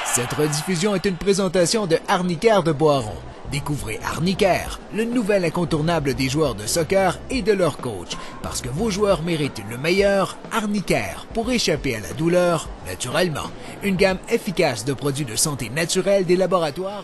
Cette rediffusion est une présentation de Arnicare de Boiron. Découvrez Arnicare, le nouvel incontournable des joueurs de soccer et de leur coach. Parce que vos joueurs méritent le meilleur, Arnicare, pour échapper à la douleur, naturellement. Une gamme efficace de produits de santé naturelle des laboratoires.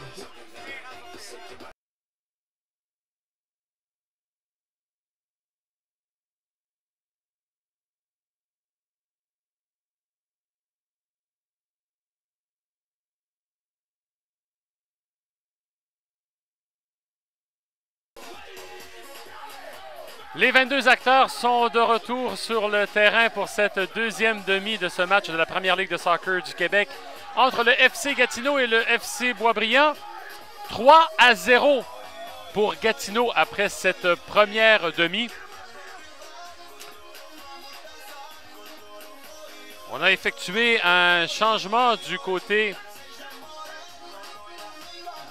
Les 22 acteurs sont de retour sur le terrain pour cette deuxième demi de ce match de la Première Ligue de soccer du Québec entre le FC Gatineau et le FC Boisbriand. 3-0 pour Gatineau après cette première demi. On a effectué un changement du côté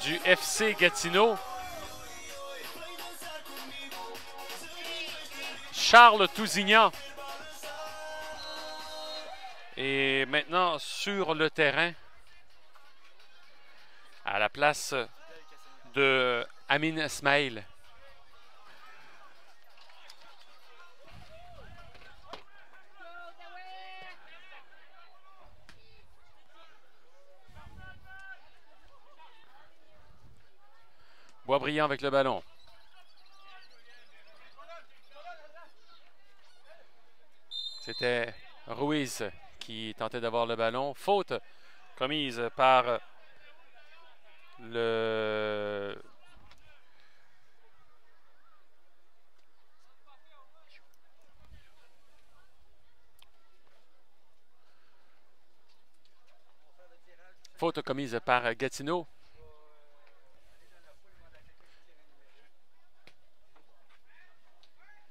du FC Gatineau. Charles Tousignan est maintenant sur le terrain à la place de Amin Smail. Boisbriand avec le ballon. C'était Ruiz qui tentait d'avoir le ballon. Faute commise par le Gatineau.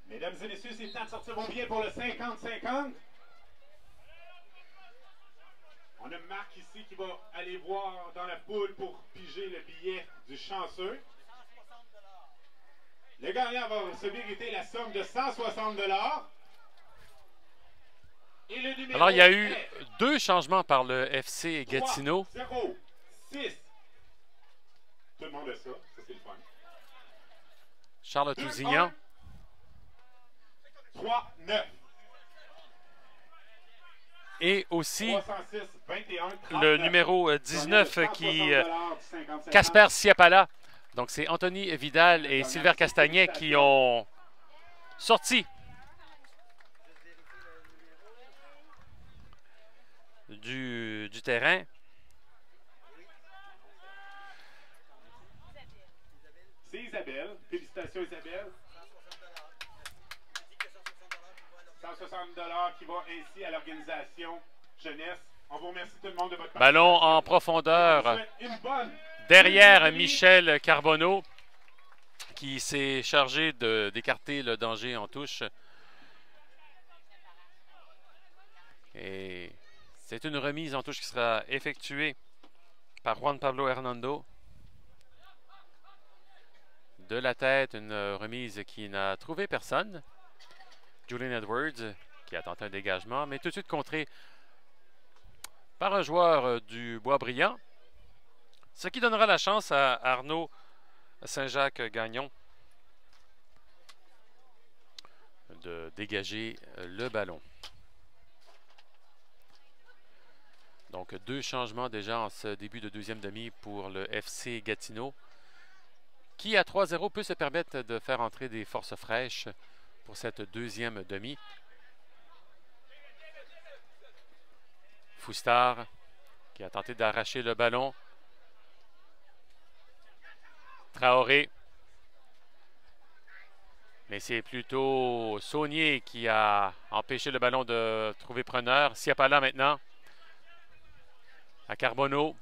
Mesdames et messieurs, c'est le temps de sortir vos billets pour le 50-50. On a Marc ici qui va aller voir dans la poule pour piger le billet du chanceux. Le gagnant va se mériter la somme de 160 $. Et le numéro Alors, il y a eu deux changements par le FC Gatineau. 3-0-6. Tout le monde a ça. Ça, c'est le fun. Charles Tousignan. 3-9. Et aussi 306, 21, le numéro 19 qui Casper Siapala. Donc c'est Anthony Vidal et Silver Castagnet qui ont sorti du terrain. C'est Isabelle. Félicitations Isabelle. 160 $ qui vont ainsi à l'organisation jeunesse. On vous remercie tout le monde de votre Ballon en profondeur derrière Michel Carbonneau qui s'est chargé d'écarter le danger en touche. Et c'est une remise en touche qui sera effectuée par Juan Pablo Hernando. De la tête, une remise qui n'a trouvé personne. Julian Edwards qui a tenté un dégagement, mais tout de suite contré par un joueur du Boisbriand. Ce qui donnera la chance à Arnaud Saint-Jacques-Gagnon de dégager le ballon. Donc deux changements déjà en ce début de deuxième demi pour le FC Gatineau, qui à 3-0 peut se permettre de faire entrer des forces fraîches pour cette deuxième demi. Foustard qui a tenté d'arracher le ballon. Traoré. Mais c'est plutôt Saunier qui a empêché le ballon de trouver preneur. Siapala maintenant. À Carbonneau.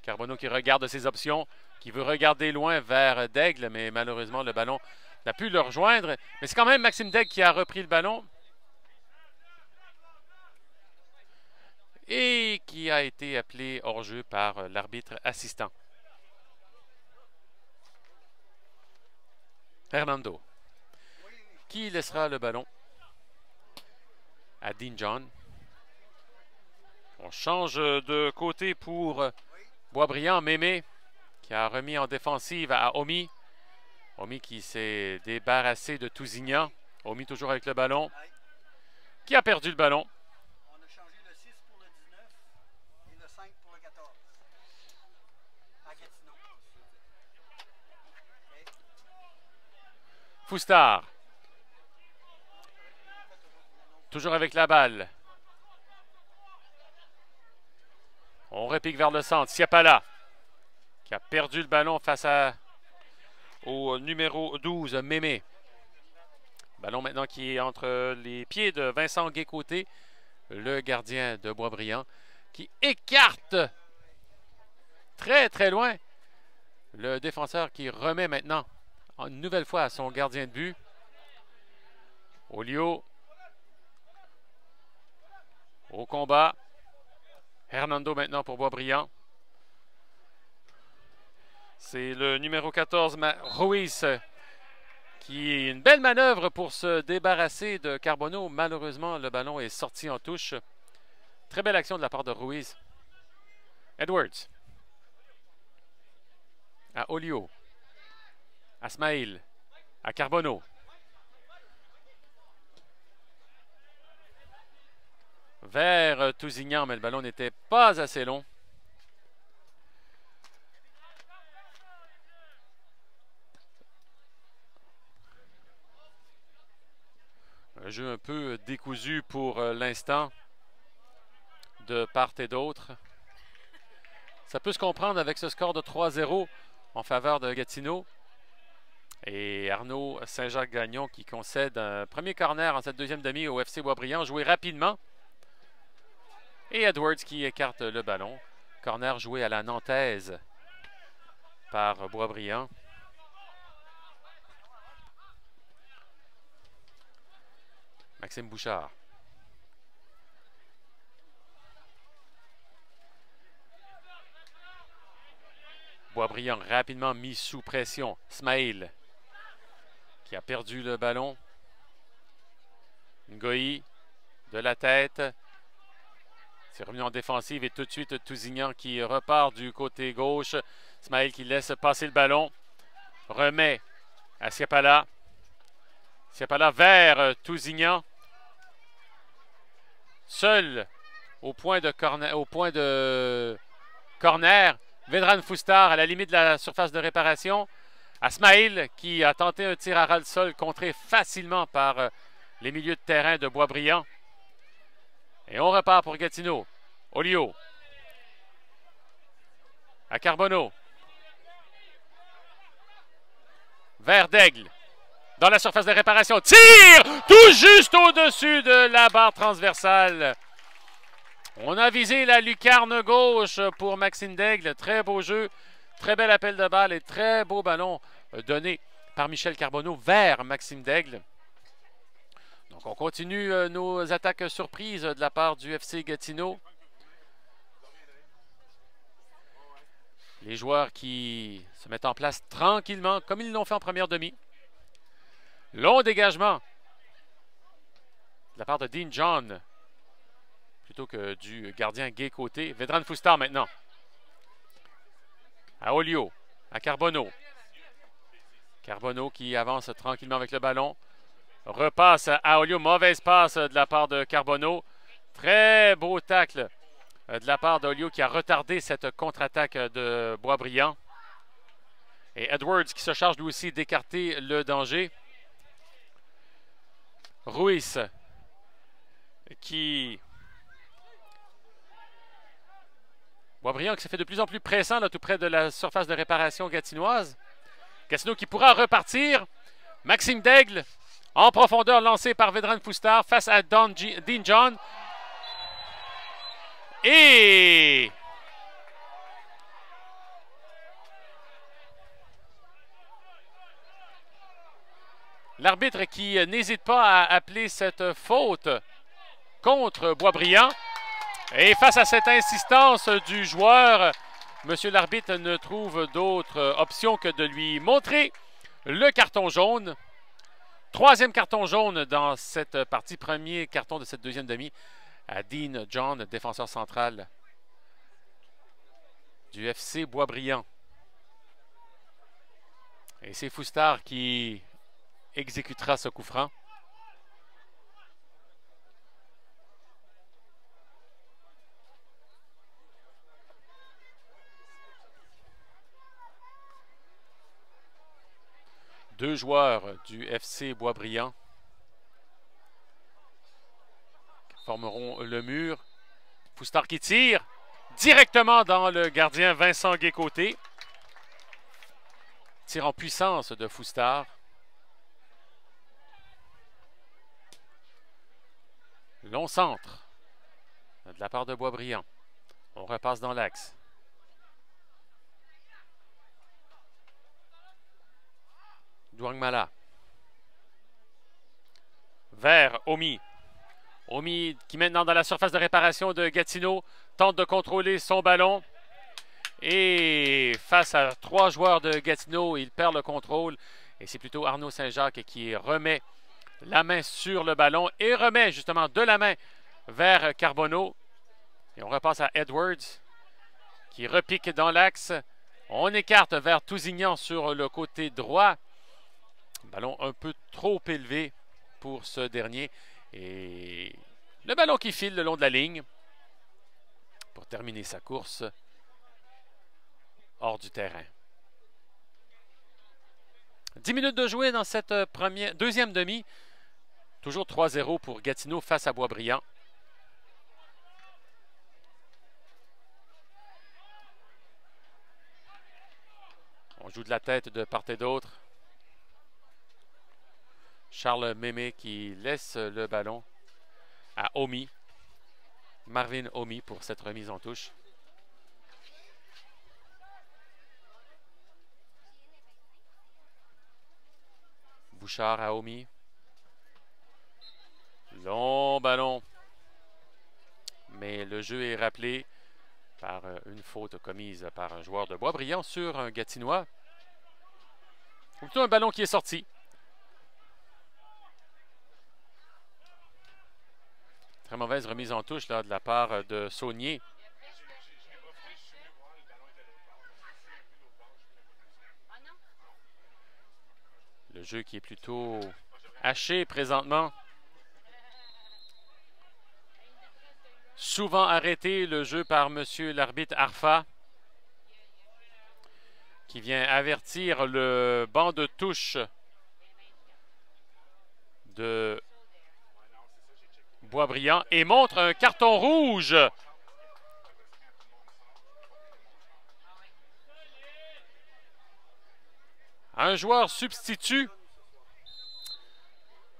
Carbonneau qui regarde ses options, qui veut regarder loin vers Daigle, mais malheureusement le ballon n'a pu le rejoindre. Mais c'est quand même Maxime Daigle qui a repris le ballon. Et qui a été appelé hors-jeu par l'arbitre assistant. Hernando. Qui laissera le ballon à Dean John. On change de côté pour Boisbriand. Mémé qui a remis en défensive à Omi. Omi qui s'est débarrassé de Tousignan. Omi toujours avec le ballon. Qui a perdu le ballon. On a changé le 6 pour le 19 et le 5 pour le 14. À Gatineau. Okay. Foustard. Toujours avec la balle. On repique vers le centre. Siapala qui a perdu le ballon face au numéro 12, Mémé. Ballon maintenant qui est entre les pieds de Vincent Guécôté, le gardien de Boisbriand, qui écarte très très loin le défenseur qui remet maintenant une nouvelle fois à son gardien de but. Olio au combat. Hernando maintenant pour Boisbriand. C'est le numéro 14, Ruiz, qui est une belle manœuvre pour se débarrasser de Carbonneau. Malheureusement, le ballon est sorti en touche. Très belle action de la part de Ruiz. Edwards. À Olio. À Smaïl. À Carbonneau. Vers Tousignan, mais le ballon n'était pas assez long. Un jeu un peu décousu pour l'instant, de part et d'autre. Ça peut se comprendre avec ce score de 3-0 en faveur de Gatineau. Et Arnaud Saint-Jacques-Gagnon qui concède un premier corner en cette deuxième demi au FC Boisbriand, joué rapidement. Et Edwards qui écarte le ballon. Corner joué à la nantaise par Boisbriand. Maxime Bouchard. Boisbriand rapidement mis sous pression. Smaïl qui a perdu le ballon. Ngoï de la tête. C'est revenu en défensive et tout de suite Tousignan qui repart du côté gauche. Smaïl qui laisse passer le ballon. Remet à Siapala. Siapala vers Tousignan. Seul au point de corner, Vedran Foustard à la limite de la surface de réparation. À Smaïl qui a tenté un tir à ras le sol contré facilement par les milieux de terrain de Boisbriand. Et on repart pour Gatineau. Olio. À Carbonneau. Vers Daigle. Dans la surface de réparation. Tire tout juste au-dessus de la barre transversale. On a visé la lucarne gauche pour Maxime Daigle. Très beau jeu. Très bel appel de balle et très beau ballon donné par Michel Carbonneau vers Maxime Daigle. Donc on continue nos attaques surprises de la part du FC Gatineau. Les joueurs qui se mettent en place tranquillement, comme ils l'ont fait en première demi. Long dégagement de la part de Dean John, plutôt que du gardien Guécôté. Vedran Foustard maintenant. À Olio, à Carbonneau. Carbonneau qui avance tranquillement avec le ballon. Repasse à Olio, mauvaise passe de la part de Carbonneau. Très beau tacle de la part d'Olio qui a retardé cette contre-attaque de Boisbriand. Et Edwards qui se charge lui aussi d'écarter le danger. Ruiz qui... Boisbriand qui se fait de plus en plus pressant là, tout près de la surface de réparation gatinoise. Gatineau qui pourra repartir. Maxime Daigle en profondeur lancé par Vedran Foustard face à Dean John. Et... l'arbitre qui n'hésite pas à appeler cette faute contre Boisbriand. Et face à cette insistance du joueur, monsieur l'arbitre ne trouve d'autre option que de lui montrer le carton jaune. Troisième carton jaune dans cette partie. Premier carton de cette deuxième demi à Dean John, défenseur central du FC Boisbriand. Et c'est Foustard qui exécutera ce coup franc. Deux joueurs du FC Boisbriand qui formeront le mur. Foustard qui tire directement dans le gardien Vincent Guécoté. Tir en puissance de Foustard. Long centre de la part de Boisbriand. On repasse dans l'axe. Douangmala. Vers Omi. Omi qui maintenant dans la surface de réparation de Gatineau tente de contrôler son ballon. Et face à trois joueurs de Gatineau, il perd le contrôle. Et c'est plutôt Arnaud Saint-Jacques qui remet la main sur le ballon et remet justement de la main vers Carbonneau. Et on repasse à Edwards qui repique dans l'axe. On écarte vers Tousignan sur le côté droit. Ballon un peu trop élevé pour ce dernier. Et le ballon qui file le long de la ligne pour terminer sa course hors du terrain. 10 minutes de jouer dans cette deuxième demi. Toujours 3-0 pour Gatineau face à Boisbriand. On joue de la tête de part et d'autre. Charles Mémé qui laisse le ballon à Omi. Marvin Omi pour cette remise en touche. Bouchard à Omi. Long ballon. Mais le jeu est rappelé par une faute commise par un joueur de Boisbriand sur un Gatinois. Ou plutôt un ballon qui est sorti. Très mauvaise remise en touche là, de la part de Saunier. Le jeu qui est plutôt haché présentement. Souvent arrêté le jeu par monsieur l'arbitre Arfa, qui vient avertir le banc de touche de Boisbriand et montre un carton rouge. Un joueur substitut.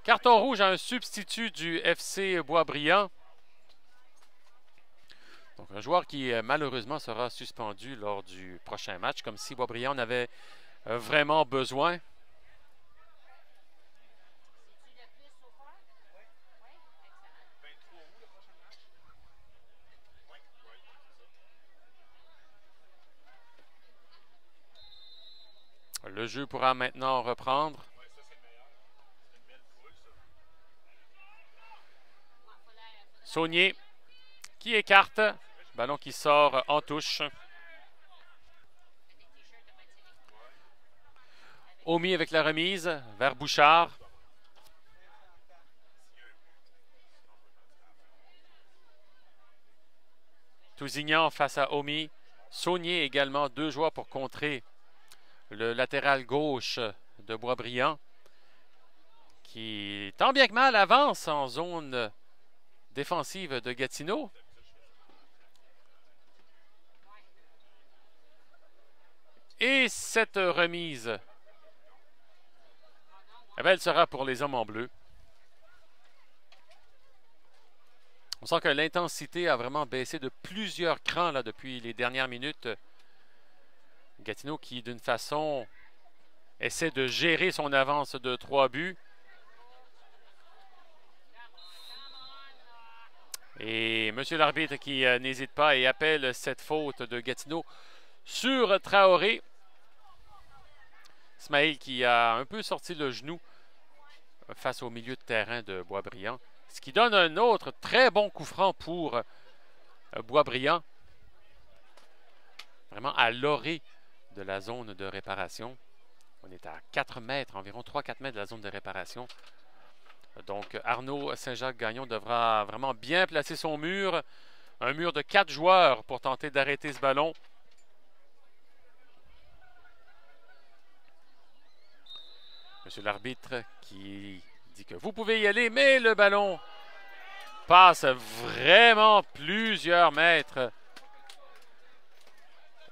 Carton rouge à un substitut du FC Boisbriand. Donc un joueur qui malheureusement sera suspendu lors du prochain match, comme si Boisbriand en avait vraiment besoin. Le jeu pourra maintenant reprendre. Saunier qui écarte. Ballon qui sort en touche. Omi avec la remise vers Bouchard. Tousignan face à Omi. Saunier également, deux joueurs pour contrer le latéral gauche de Boisbriand, qui, tant bien que mal, avance en zone défensive de Gatineau. Et cette remise, eh bien, elle sera pour les hommes en bleu. On sent que l'intensité a vraiment baissé de plusieurs crans là, depuis les dernières minutes. Gatineau qui, d'une façon, essaie de gérer son avance de 3 buts. Et M. l'arbitre qui n'hésite pas et appelle cette faute de Gatineau sur Traoré. Ismaël qui a un peu sorti le genou face au milieu de terrain de Boisbriand. Ce qui donne un autre très bon coup franc pour Boisbriand. Vraiment à l'orée de la zone de réparation. On est à 4 mètres, environ 3-4 mètres de la zone de réparation. Donc Arnaud Saint-Jacques-Gagnon devra vraiment bien placer son mur. Un mur de 4 joueurs pour tenter d'arrêter ce ballon. Monsieur l'arbitre qui dit que vous pouvez y aller, mais le ballon passe vraiment plusieurs mètres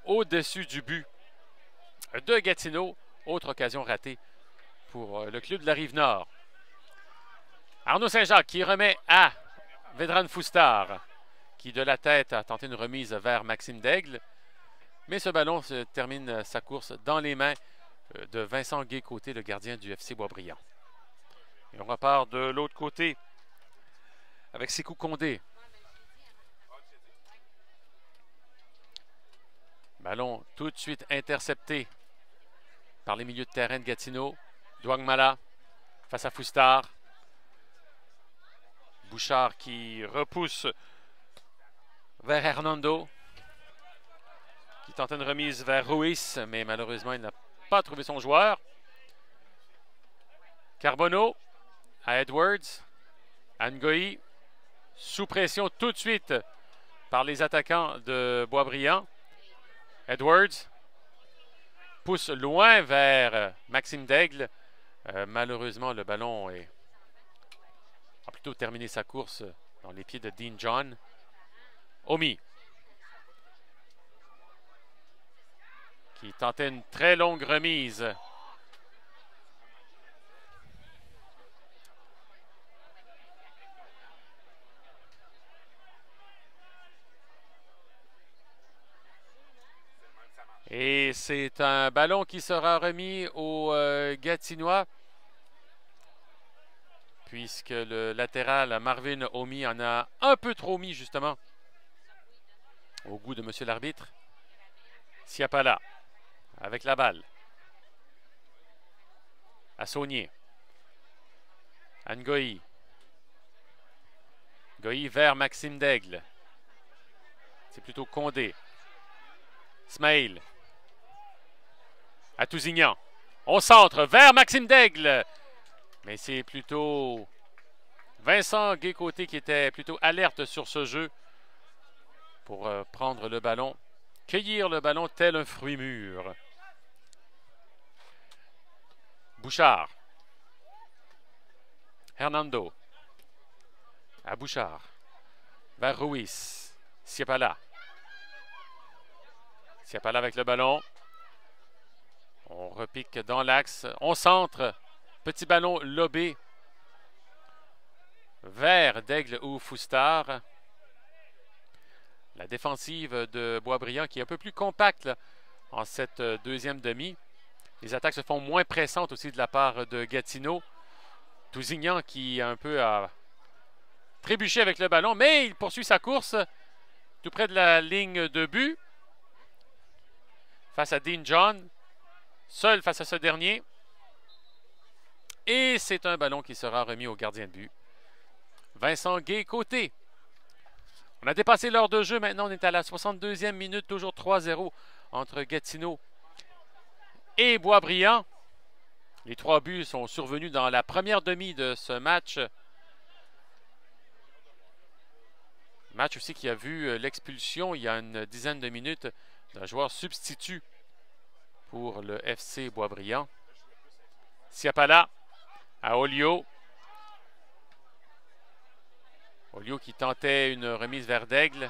au-dessus du but de Gatineau. Autre occasion ratée pour le club de la Rive-Nord. Arnaud Saint-Jacques qui remet à Vedran Foustard, qui de la tête a tenté une remise vers Maxime Daigle. Mais ce ballon se termine sa course dans les mains de Vincent Guay-Côté, le gardien du FC Boisbriand. Et on repart de l'autre côté avec Sékou Condé. Ballon tout de suite intercepté par les milieux de terrain de Gatineau. Douangmala face à Foustard. Bouchard qui repousse vers Hernando, qui tente une remise vers Ruiz, mais malheureusement, il n'a pas trouvé son joueur. Carbonneau à Edwards. Ngoï, sous pression tout de suite par les attaquants de Boisbriand. Edwards pousse loin vers Maxime Daigle. Malheureusement, le ballon a plutôt terminé sa course dans les pieds de Dean John. Omi, qui tentait une très longue remise. Et c'est un ballon qui sera remis aux Gatinois, puisque le latéral Marvin Omi en a un peu trop mis, justement, au goût de monsieur l'arbitre. Siapala, avec la balle. À Saunier. Ngoï. Ngoï vers Maxime Daigle. C'est plutôt Condé. Smaïl. À Tousignan. On centre vers Maxime Daigle. Mais c'est plutôt Vincent Guay-Côté qui était plutôt alerte sur ce jeu pour prendre le ballon, cueillir le ballon tel un fruit mûr. Bouchard. Hernando. À Bouchard. Vers Ruiz. Siapala. Siapala avec le ballon. On repique dans l'axe. On centre. Petit ballon lobé vers Daigle ou Foustard. La défensive de Boisbriand qui est un peu plus compacte là, en cette deuxième demi. Les attaques se font moins pressantes aussi de la part de Gatineau. Tousignan qui un peu a trébuché avec le ballon, mais il poursuit sa course tout près de la ligne de but. Face à Dean John. Seul face à ce dernier. Et c'est un ballon qui sera remis au gardien de but. Vincent Guay-Côté. On a dépassé l'heure de jeu. Maintenant, on est à la 62e minute. Toujours 3-0 entre Gatineau et Boisbriand. Les 3 buts sont survenus dans la première demi de ce match. Match aussi qui a vu l'expulsion il y a une dizaine de minutes d'un joueur substitut pour le FC Boisbriand. Siapala à Olio. Olio qui tentait une remise vers Daigle.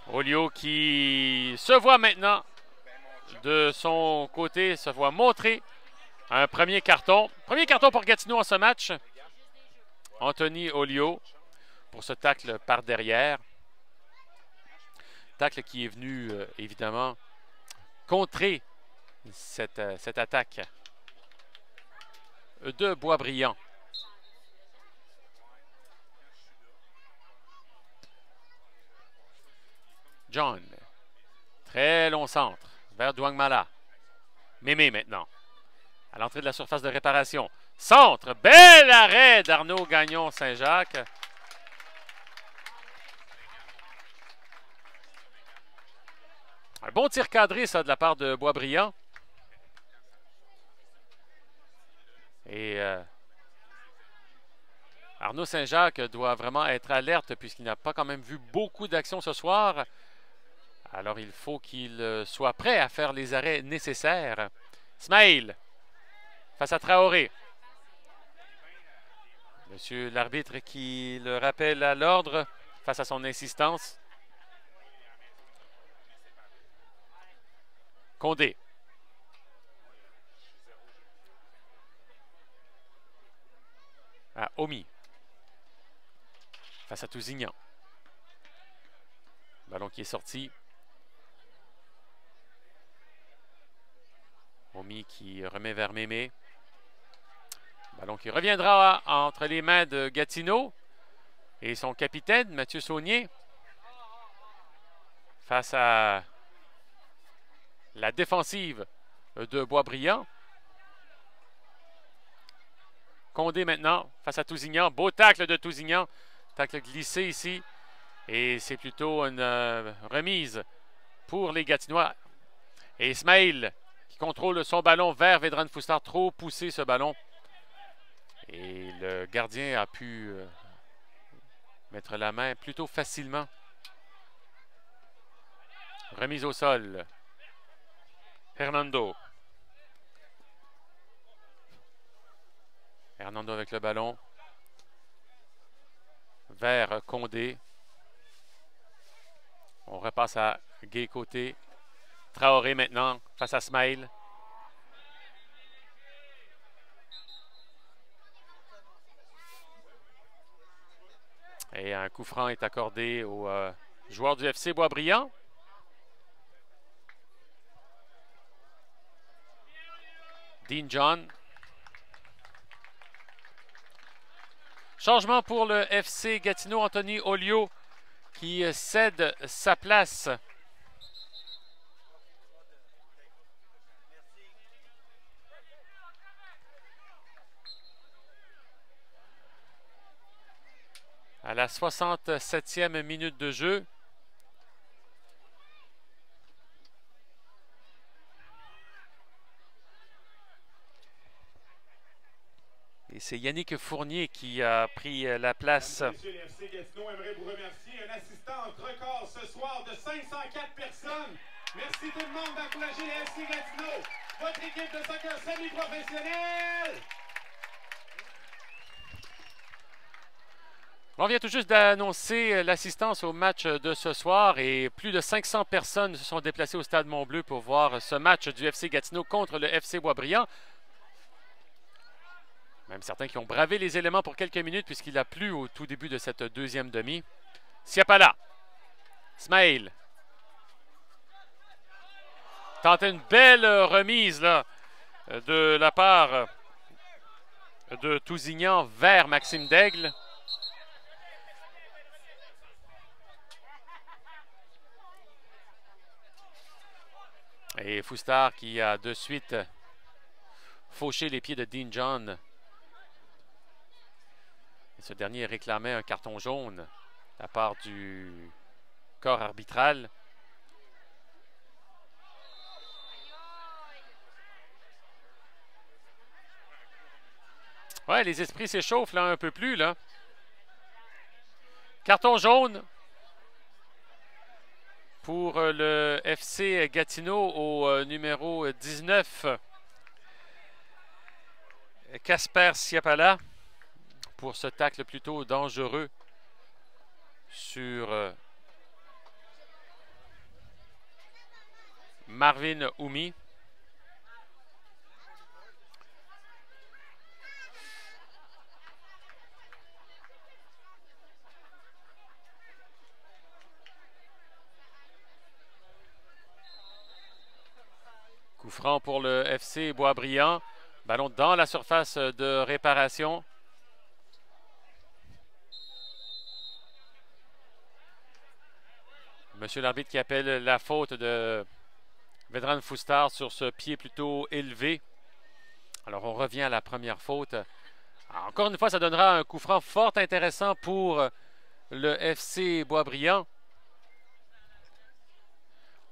Olio qui se voit maintenant de son côté, se voit montrer un premier carton. Premier carton pour Gatineau en ce match. Anthony Olio pour ce tacle par derrière. Tacle qui est venu évidemment contrer cette attaque de Boisbriand. John. Très long centre vers Douangmala. Mémé maintenant. À l'entrée de la surface de réparation. Centre. Bel arrêt d'Arnaud Gagnon-Saint-Jacques. Un bon tir cadré, ça, de la part de Boisbriand. Et Arnaud Saint-Jacques doit vraiment être alerte puisqu'il n'a pas quand même vu beaucoup d'actions ce soir. Alors, il faut qu'il soit prêt à faire les arrêts nécessaires. Smail face à Traoré. Monsieur l'arbitre qui le rappelle à l'ordre face à son insistance. Condé. À Omi. Face à Tousignan. Ballon qui est sorti. Omi qui remet vers Mémé. Ballon qui reviendra entre les mains de Gatineau et son capitaine, Mathieu Saunier. Face à la défensive de Boisbriand. Condé maintenant face à Tousignan. Beau tacle de Tousignan. Tacle glissé ici. Et c'est plutôt une remise pour les Gatinois. Et Ismaël qui contrôle son ballon vers Vedran Foustard. Trop poussé ce ballon. Et le gardien a pu mettre la main plutôt facilement. Remise au sol. Hernando. Hernando avec le ballon. Vers Condé. On repasse à Gay côté. Traoré maintenant face à Smail. Et un coup franc est accordé au joueur du FC Boisbriand. Dean John. Changement pour le FC Gatineau. Anthony Olio qui cède sa place. À la 67e minute de jeu. Et c'est Yannick Fournier qui a pris la place. Messieurs, le FC Gatineau aimerait vous remercier. Un assistant record ce soir de 504 personnes. Merci tout le monde d'encourager le FC Gatineau. Votre équipe de soccer semi-professionnelle. On vient tout juste d'annoncer l'assistance au match de ce soir et plus de 500 personnes se sont déplacées au Stade Mont-Bleu pour voir ce match du FC Gatineau contre le FC Boisbriand. Même certains qui ont bravé les éléments pour quelques minutes puisqu'il a plu au tout début de cette deuxième demi. Siapala. Smail. Tente une belle remise là, de la part de Tousignan vers Maxime Daigle. Et Foustard qui a de suite fauché les pieds de Dean John. Et ce dernier réclamait un carton jaune de la part du corps arbitral. Ouais, les esprits s'échauffent là un peu plus là. Carton jaune pour le FC Gatineau au numéro 19. Casper Siapala pour ce tacle plutôt dangereux sur Marvin Oumi. Coup franc pour le FC Boisbriand. Ballon dans la surface de réparation. Monsieur l'arbitre qui appelle la faute de Vedran Foustard sur ce pied plutôt élevé. Alors, on revient à la première faute. Alors, encore une fois, ça donnera un coup franc fort intéressant pour le FC Boisbriand.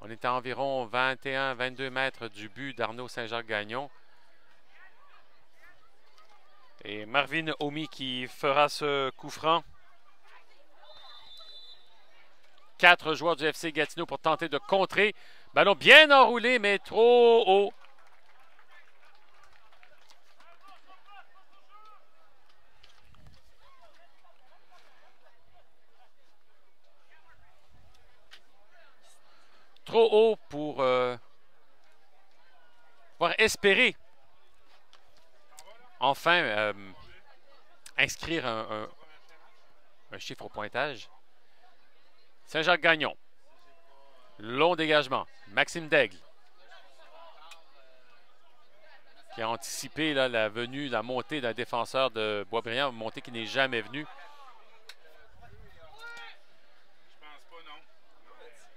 On est à environ 21-22 mètres du but d'Arnaud Saint-Jacques-Gagnon. Et Marvin Omi qui fera ce coup franc. 4 joueurs du FC Gatineau pour tenter de contrer. Ballon bien enroulé, mais trop haut. Trop haut pour pouvoir espérer enfin inscrire un chiffre au pointage. Saint-Jacques-Gagnon. Long dégagement. Maxime Daigle. Qui a anticipé là, la venue, la montée d'un défenseur de Boisbriand, montée qui n'est jamais venue.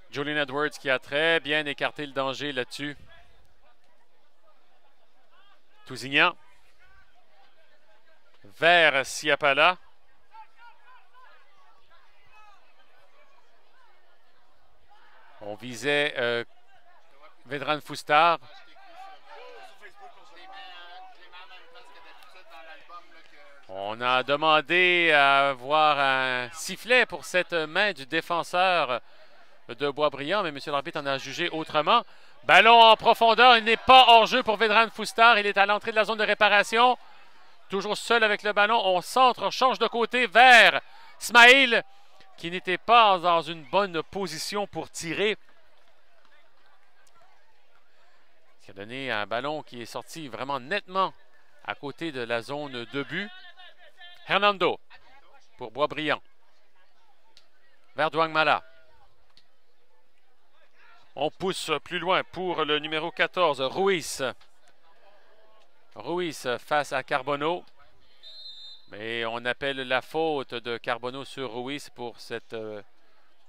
Julian Edwards qui a très bien écarté le danger là-dessus. Tousignan. Vers Siapala. On visait Vedran Foustar. On a demandé à voir un sifflet pour cette main du défenseur de Boisbriand, mais M. l'arbitre en a jugé autrement. Ballon en profondeur, il n'est pas hors jeu pour Vedran Foustar. Il est à l'entrée de la zone de réparation. Toujours seul avec le ballon. On centre, on change de côté vers Smaïl, qui n'était pas dans une bonne position pour tirer. Ce qui a donné un ballon qui est sorti vraiment nettement à côté de la zone de but. Hernando pour Boisbriand. Vers Douangmala. On pousse plus loin pour le numéro 14, Ruiz. Ruiz face à Carbonneau. Mais on appelle la faute de Carbonneau sur Ruiz pour cette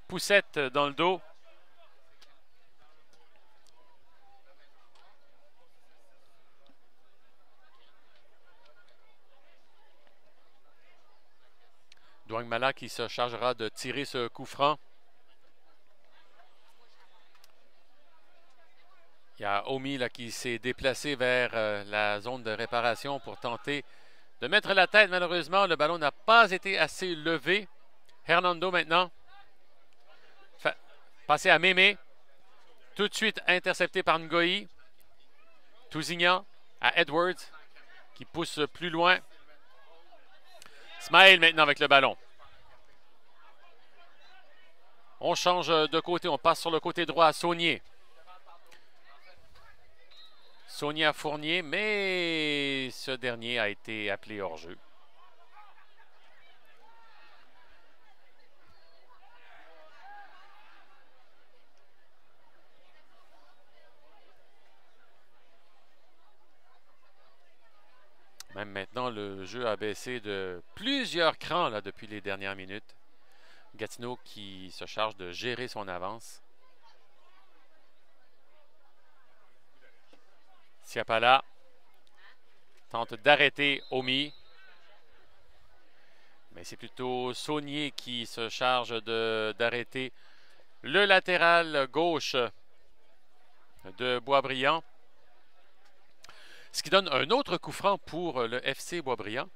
poussette dans le dos. Douangmala qui se chargera de tirer ce coup franc. Il y a Omi là, qui s'est déplacé vers la zone de réparation pour tenter de mettre la tête. Malheureusement, le ballon n'a pas été assez levé. Hernando maintenant. Passé à Mémé. Tout de suite intercepté par Ngoï. Tousignan à Edwards qui pousse plus loin. Smaïl maintenant avec le ballon. On change de côté. On passe sur le côté droit à Saunier. Saunier à Fournier, mais ce dernier a été appelé hors jeu. Même maintenant, le jeu a baissé de plusieurs crans là, depuis les dernières minutes. Gatineau qui se charge de gérer son avance. Siapala tente d'arrêter Omi. Mais c'est plutôt Saunier qui se charge d'arrêter le latéral gauche de Boisbriand. Ce qui donne un autre coup franc pour le FC Boisbriand.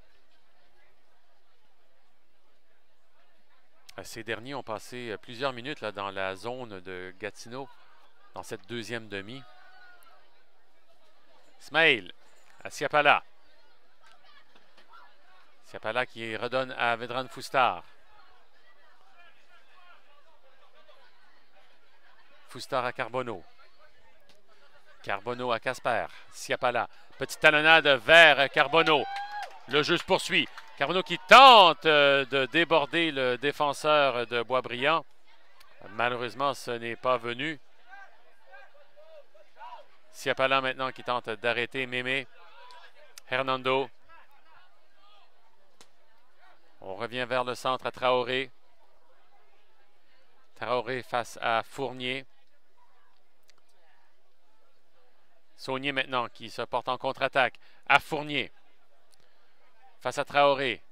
Ces derniers ont passé plusieurs minutes là, dans la zone de Gatineau, dans cette deuxième demi. Smaïl à Siapala. Siapala qui redonne à Vedran Foustar. Foustar à Carbonneau. Carbonneau à Casper. Siapala. Petite talonnade vers Carbonneau. Le jeu se poursuit. Carbonneau qui tente de déborder le défenseur de Boisbriand. Malheureusement, ce n'est pas venu. Siapala maintenant qui tente d'arrêter Mémé. Hernando. On revient vers le centre à Traoré. Traoré face à Fournier. Saunier maintenant qui se porte en contre-attaque. À Fournier. Face à Traoré.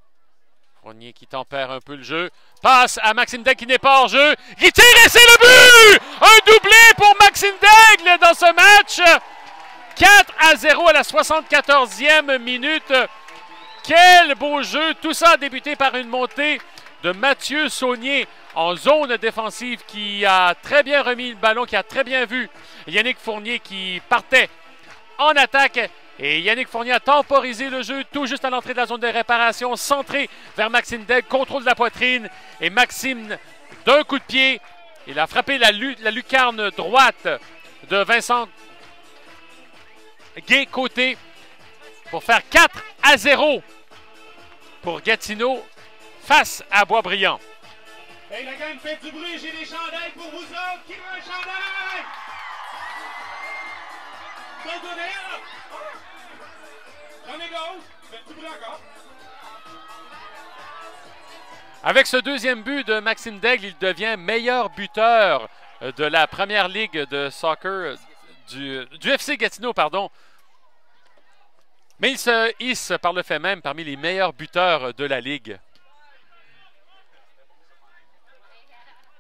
Fournier qui tempère un peu le jeu. Passe à Maxime Daigle qui n'est pas hors jeu. Qui tire et c'est le but! Un doublé pour Maxime Daigle dans ce match. 4-0 à la 74e minute. Quel beau jeu. Tout ça a débuté par une montée de Mathieu Saunier en zone défensive qui a très bien remis le ballon, qui a très bien vu Yannick Fournier qui partait en attaque. Et Yannick Fournier a temporisé le jeu tout juste à l'entrée de la zone de réparation, centré vers Maxime Daigle, contrôle de la poitrine. Et Maxime, d'un coup de pied, il a frappé la lucarne droite de Vincent Guay-Côté pour faire 4-0 pour Gatineau face à Boisbriand. Hey, la gang, faites du bruit, j'ai des chandails pour vous autres. Qui veut un chandail? Go derrière! J'en ai gauche. Faites du bruit encore. Avec ce deuxième but de Maxime Daigle, il devient meilleur buteur de la première ligue de soccer du FC Gatineau, pardon. Mais il se hisse par le fait même parmi les meilleurs buteurs de la ligue.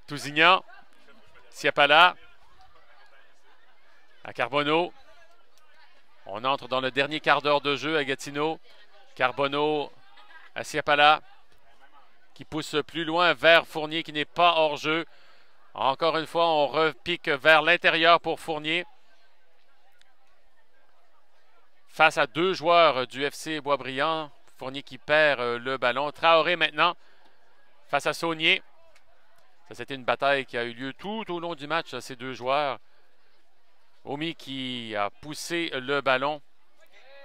Tousignan, Siapala, à Carbonneau. On entre dans le dernier quart d'heure de jeu à Gatineau. Carbonneau à Siapala, qui pousse plus loin vers Fournier qui n'est pas hors jeu. Encore une fois, on repique vers l'intérieur pour Fournier. Face à deux joueurs du FC Boisbriand. Fournier qui perd le ballon. Traoré maintenant face à Saunier. Ça, c'était une bataille qui a eu lieu tout au long du match, ces deux joueurs. Omi qui a poussé le ballon.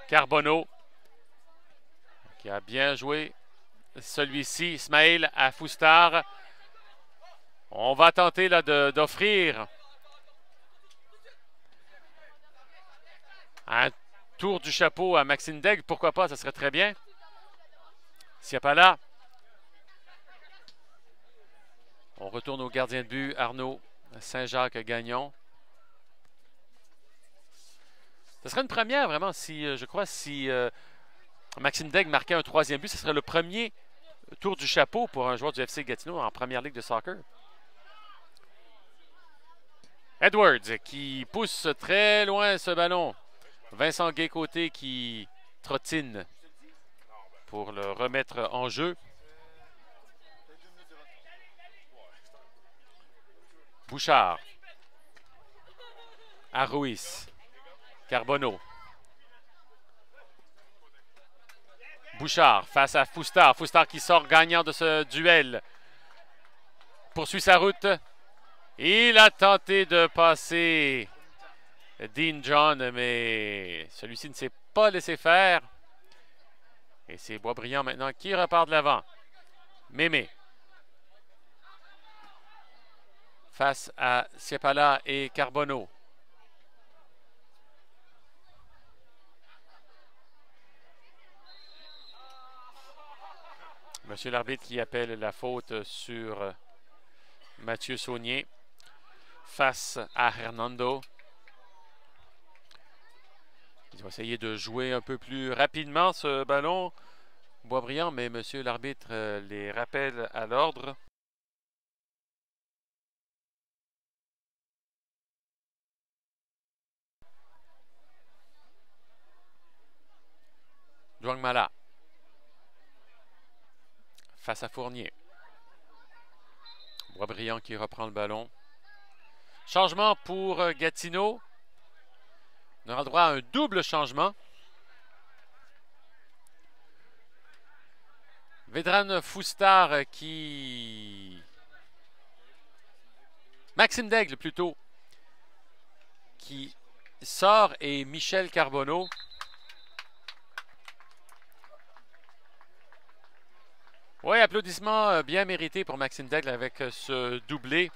Carbonneau qui a bien joué. Celui-ci, Ismaël à Foustard. On va tenter là d'offrir un tour du chapeau à Maxime Daigle. Pourquoi pas, ça serait très bien. Siapala. On retourne au gardien de but, Arnaud Saint-Jacques-Gagnon. Ce serait une première, vraiment, si je crois, si Maxime Daigle marquait un troisième but, ce serait le premier tour du chapeau pour un joueur du FC Gatineau en première ligue de soccer. Edwards qui pousse très loin ce ballon. Vincent Guay-Côté qui trottine pour le remettre en jeu. Bouchard. À Ruiz. Carbonneau. Bouchard face à Foustard. Foustard qui sort gagnant de ce duel. Poursuit sa route. Il a tenté de passer Dean John, mais celui-ci ne s'est pas laissé faire. Et c'est Boisbriand maintenant qui repart de l'avant. Mémé. Face à Siapala et Carbonneau. Monsieur l'arbitre qui appelle la faute sur Mathieu Saunier face à Hernando. Il va essayer de jouer un peu plus rapidement ce ballon, Boisbriand, mais monsieur l'arbitre les rappelle à l'ordre. Douangmala face à Fournier. Boisbriand qui reprend le ballon. Changement pour Gatineau. On aura droit à un double changement. Vedran Foustard qui... Maxime Daigle plutôt. Qui sort et Michel Carbonneau. Oui, applaudissements bien mérités pour Maxime Daigle avec ce doublé.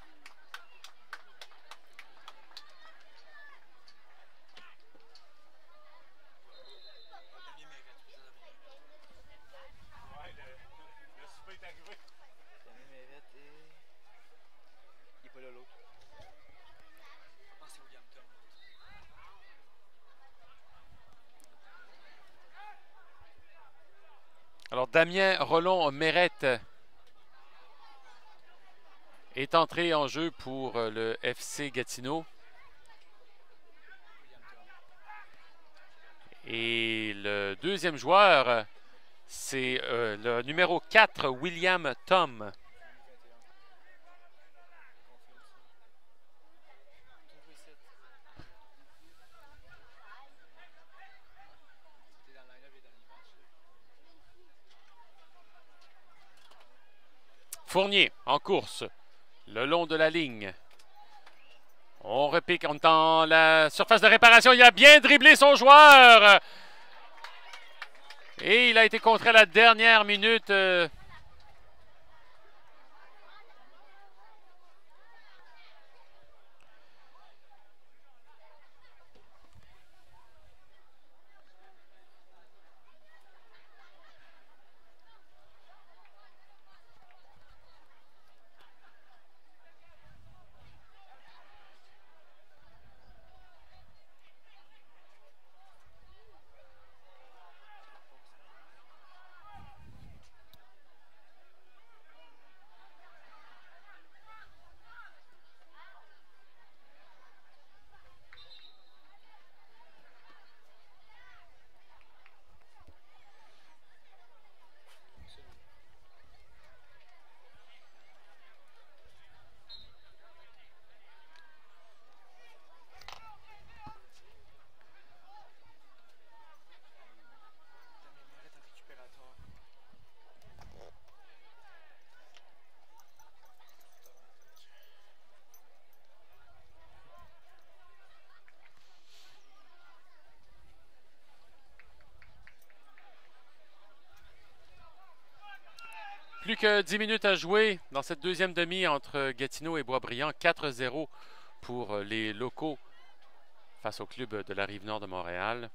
Alors, Damien Rollon-Mérette est entré en jeu pour le FC Gatineau. Et le deuxième joueur, c'est le numéro 4, William Tom. Fournier en course, le long de la ligne. On repique dans la surface de réparation. Il a bien dribblé son joueur. Et il a été contré à la dernière minute. Plus que 10 minutes à jouer dans cette deuxième demi entre Gatineau et Boisbriand. 4-0 pour les locaux face au club de la Rive-Nord de Montréal.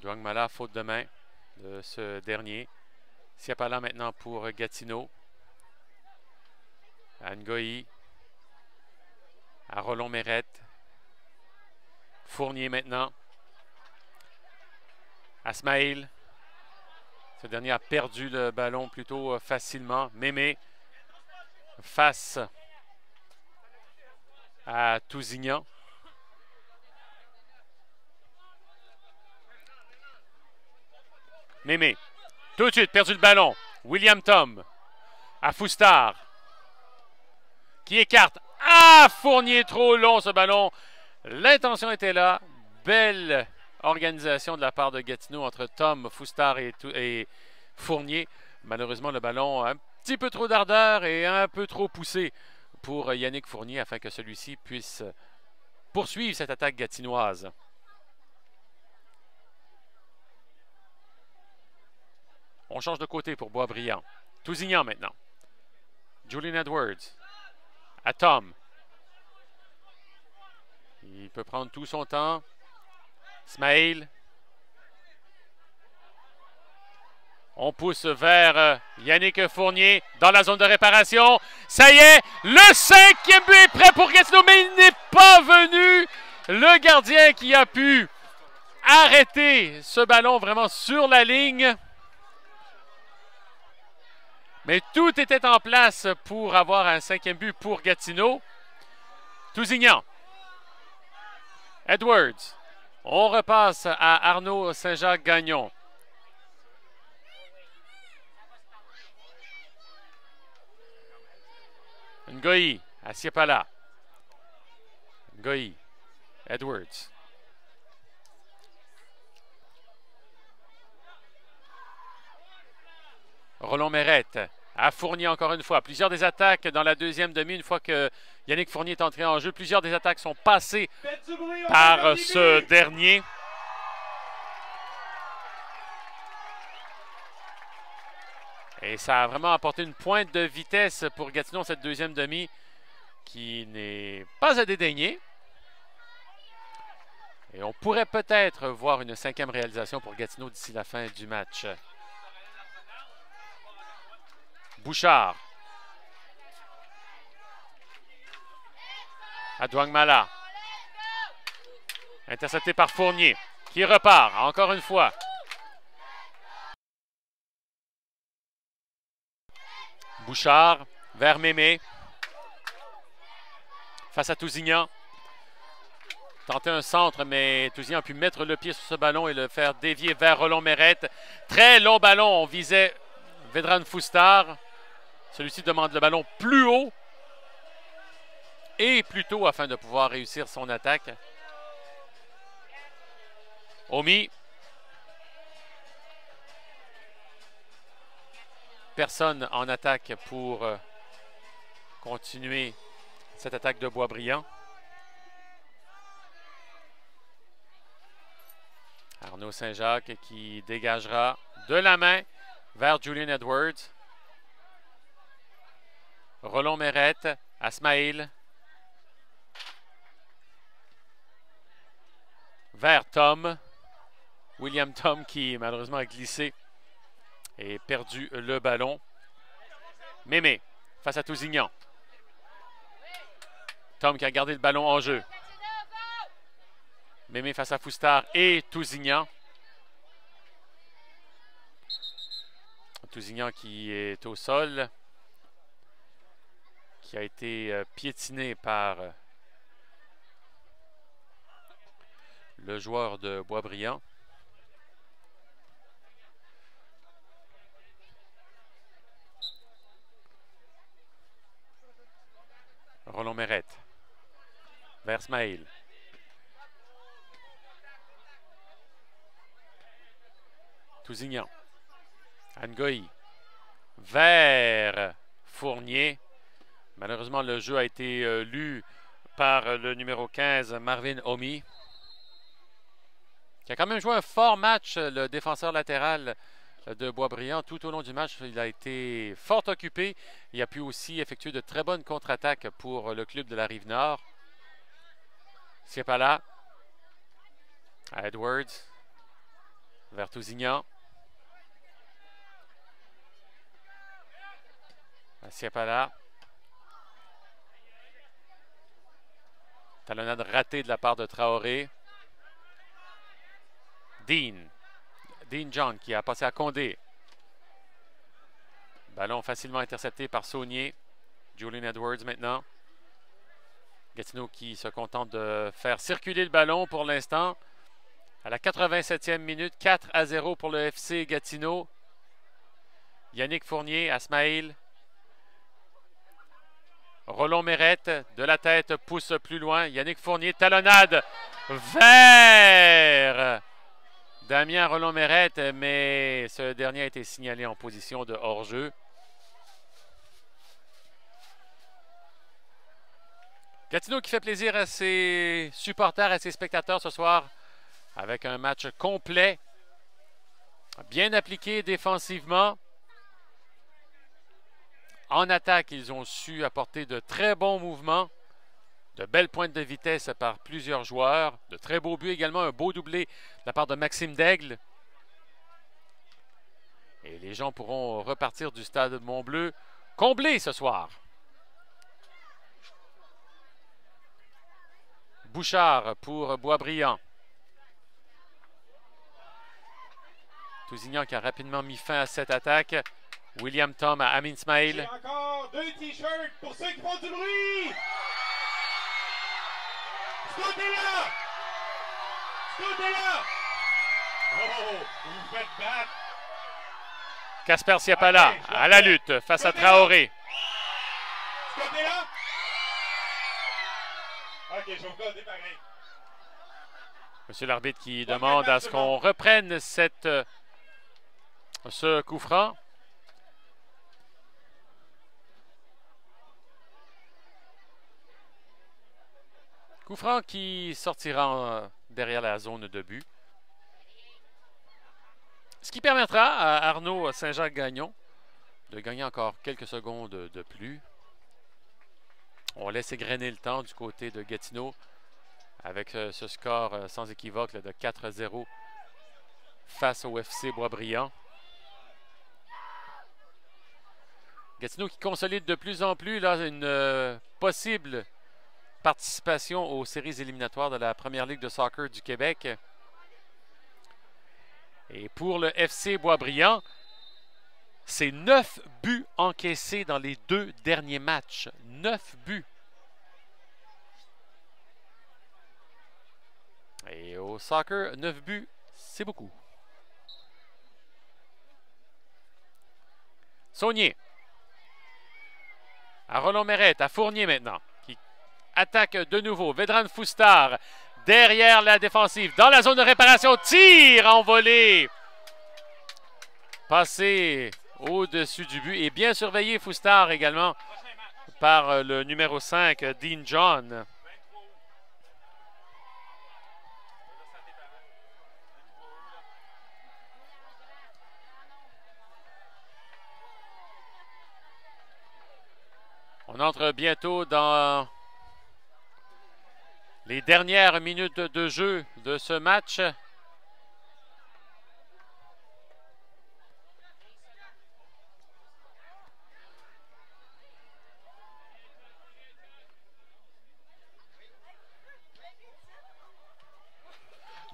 Douangmala, faute de main de ce dernier. Siapala maintenant pour Gatineau. À Ngoï. À Rollon-Mérette. Fournier maintenant. À Smaïl. Ce dernier a perdu le ballon plutôt facilement. Mémé face à Tousignan. Mémé, tout de suite, perdu le ballon. William Tom à Foustard qui écarte. Ah, Fournier, trop long ce ballon. L'intention était là. Belle organisation de la part de Gatineau entre Tom, Foustard et Fournier. Malheureusement, le ballon a un petit peu trop d'ardeur et un peu trop poussé pour Yannick Fournier afin que celui-ci puisse poursuivre cette attaque gatinoise. On change de côté pour Boisbriand. Tousignan maintenant. Julian Edwards à Tom. Il peut prendre tout son temps. Smaïl. On pousse vers Yannick Fournier dans la zone de réparation. Ça y est, le 5e but est prêt pour Gatineau, mais il n'est pas venu. Le gardien qui a pu arrêter ce ballon vraiment sur la ligne. Mais tout était en place pour avoir un 5e but pour Gatineau. Tousignan. Edwards. On repasse à Arnaud Saint-Jacques-Gagnon. Ngoï à Siapala. Ngoï. Edwards. Rollon-Mérette à Fournier encore une fois. Plusieurs des attaques dans la deuxième demi, une fois que Yannick Fournier est entré en jeu. Plusieurs des attaques sont passées par ce dernier. Et ça a vraiment apporté une pointe de vitesse pour Gatineau cette deuxième demi qui n'est pas à dédaigner. Et on pourrait peut-être voir une 5e réalisation pour Gatineau d'ici la fin du match. Bouchard. À Douangmala. Intercepté par Fournier. qui repart encore une fois. Bouchard vers Mémé. Face à Tousignan. Tenter un centre, mais Tousignan a pu mettre le pied sur ce ballon et le faire dévier vers Roland Mérette. Très long ballon. On visait Vedran Foustar. Celui-ci demande le ballon plus haut et plus tôt afin de pouvoir réussir son attaque. Omi. Personne en attaque pour continuer cette attaque de Boisbriand. Arnaud Saint-Jacques qui dégagera de la main vers Julian Edwards. Roland Mérette, Asmaïl. Vers Tom. William Tom qui malheureusement a glissé et perdu le ballon. Mémé face à Tousignan. Tom qui a gardé le ballon en jeu. Mémé face à Foustar et Tousignan. Tousignan qui est au sol. Qui a été piétiné par le joueur de Boisbriand. Roland Mérette vers Smaïl. Tousignan. Ngoï vers Fournier. Malheureusement, le jeu a été lu par le numéro 15, Marvin Omi, qui a quand même joué un fort match, le défenseur latéral de Boisbriand. Tout au long du match, il a été fort occupé. Il a pu aussi effectuer de très bonnes contre-attaques pour le club de la Rive-Nord. Siepala à Edwards vers Tousignan. Siepala. Talonnade ratée de la part de Traoré. Dean John qui a passé à Condé. Ballon facilement intercepté par Saunier. Julian Edwards maintenant. Gatineau qui se contente de faire circuler le ballon pour l'instant. À la 87e minute, 4-0 pour le FC Gatineau. Yannick Fournier, Asmaïl. Roland Mérette, de la tête, pousse plus loin. Yannick Fournier, talonnade vers Damien Roland Mérette, mais ce dernier a été signalé en position de hors-jeu. Gatineau qui fait plaisir à ses supporters, à ses spectateurs ce soir, avec un match complet, bien appliqué défensivement. En attaque, ils ont su apporter de très bons mouvements, de belles pointes de vitesse par plusieurs joueurs, de très beaux buts également, un beau doublé de la part de Maxime Daigle. Et les gens pourront repartir du stade Mont-Bleu comblés ce soir. Bouchard pour Boisbriand. Tousignan qui a rapidement mis fin à cette attaque. William Tom à Amin Smaïl. Et encore 2 t-shirts pour ceux qui font du bruit. Ce côté-là. Ce côté-là. Oh, vous vous faites battre. Casper Siepala à la lutte face à Traoré. Ce côté-là. OK, je vais vous garder pareil. Monsieur l'arbitre qui demande à ce qu'on reprenne ce coup franc. Coup franc qui sortira derrière la zone de but. Ce qui permettra à Arnaud Saint-Jacques-Gagnon de gagner encore quelques secondes de plus. On laisse égrener le temps du côté de Gatineau avec ce score sans équivoque de 4-0 face au FC Boisbriand. Gatineau qui consolide de plus en plus là, une possible participation aux séries éliminatoires de la Première Ligue de soccer du Québec. Et pour le FC Boisbriand, c'est 9 buts encaissés dans les 2 derniers matchs. 9 buts. Et au soccer, 9 buts, c'est beaucoup. Saunier. À Roland-Mérette, à Fournier maintenant, qui attaque de nouveau. Vedran Foustard derrière la défensive, dans la zone de réparation. Tir envolé. Passé au-dessus du but. Et bien surveillé Foustard également par le numéro 5, Dean John. On entre bientôt dans les dernières minutes de jeu de ce match.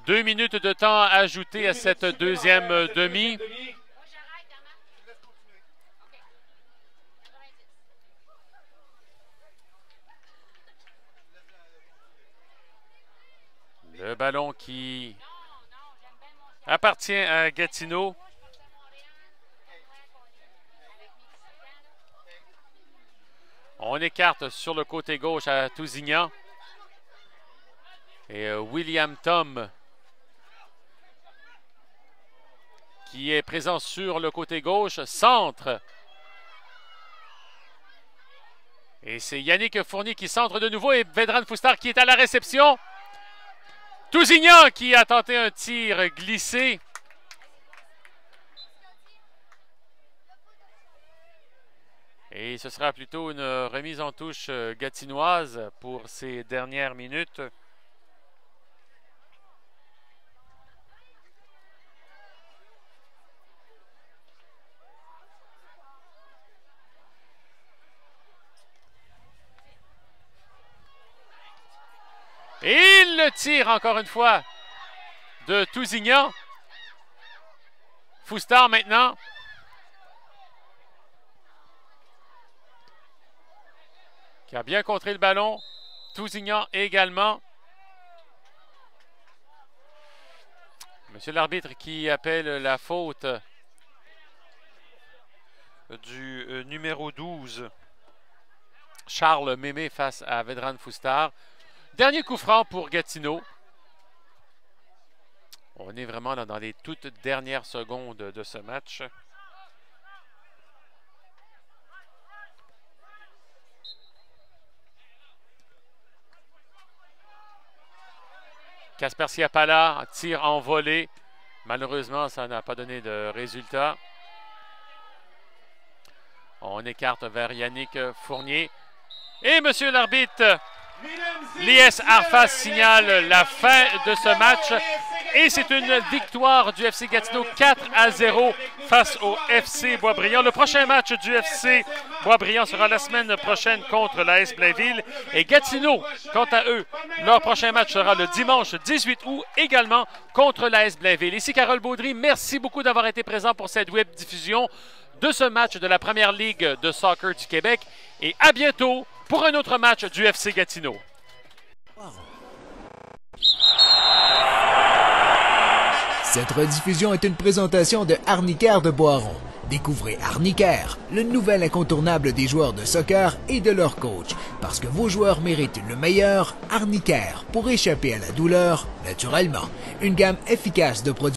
Deux minutes de temps ajouté à cette deuxième demi. Le ballon qui appartient à Gatineau. On écarte sur le côté gauche à Tousignan. Et William Tom qui est présent sur le côté gauche, centre. Et c'est Yannick Fournier qui centre de nouveau et Vedran Foustard qui est à la réception. Tousignan qui a tenté un tir glissé. Et ce sera plutôt une remise en touche gatinoise pour ces dernières minutes. Et il le tire encore une fois de Tousignan. Foustard maintenant. Qui a bien contré le ballon. Tousignan également. Monsieur l'arbitre qui appelle la faute du numéro 12. Charles Mémé face à Vedran Foustard. Dernier coup franc pour Gatineau. On est vraiment là dans les toutes dernières secondes de ce match. Casper Siapala tire en volée. Malheureusement, ça n'a pas donné de résultat. On écarte vers Yannick Fournier. Et monsieur l'arbitre, l'IS Arfas signale la fin de ce match et c'est une victoire du FC Gatineau 4-0 face au FC Boisbriand. Le prochain match du FC Boisbriand sera la semaine prochaine contre l'AS Blainville et Gatineau, quant à eux, leur prochain match sera le dimanche 18 août également contre l'AS Blainville. Ici Carole Baudry, merci beaucoup d'avoir été présent pour cette web diffusion de ce match de la Première Ligue de soccer du Québec et à bientôt pour un autre match du FC Gatineau. Cette rediffusion est une présentation de Arniquaire de Boiron. Découvrez Arniquaire, le nouvel incontournable des joueurs de soccer et de leur coach. Parce que vos joueurs méritent le meilleur, Arniquaire, pour échapper à la douleur, naturellement. Une gamme efficace de produits